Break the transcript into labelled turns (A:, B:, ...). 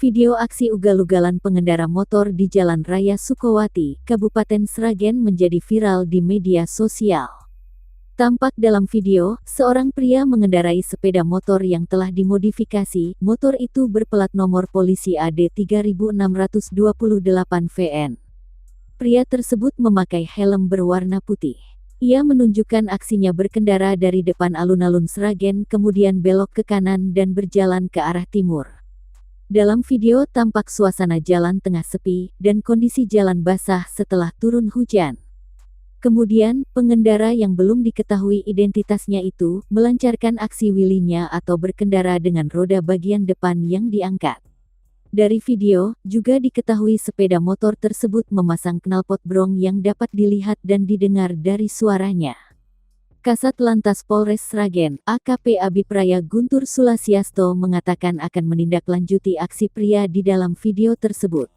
A: Video aksi ugal-ugalan pengendara motor di Jalan Raya Sukowati, Kabupaten Sragen menjadi viral di media sosial. Tampak dalam video, seorang pria mengendarai sepeda motor yang telah dimodifikasi. Motor itu berplat nomor polisi AD 3628 VN. Pria tersebut memakai helm berwarna putih. Ia menunjukkan aksinya berkendara dari depan alun-alun Sragen, kemudian belok ke kanan dan berjalan ke arah timur. Dalam video tampak suasana jalan tengah sepi, dan kondisi jalan basah setelah turun hujan. Kemudian, pengendara yang belum diketahui identitasnya itu, melancarkan aksi wheelie-nya atau berkendara dengan roda bagian depan yang diangkat. Dari video, juga diketahui sepeda motor tersebut memasang knalpot brong yang dapat dilihat dan didengar dari suaranya. Kasat Lantas Polres Sragen, AKP Abipraya Guntur Sulasiasto mengatakan akan menindaklanjuti aksi pria di dalam video tersebut.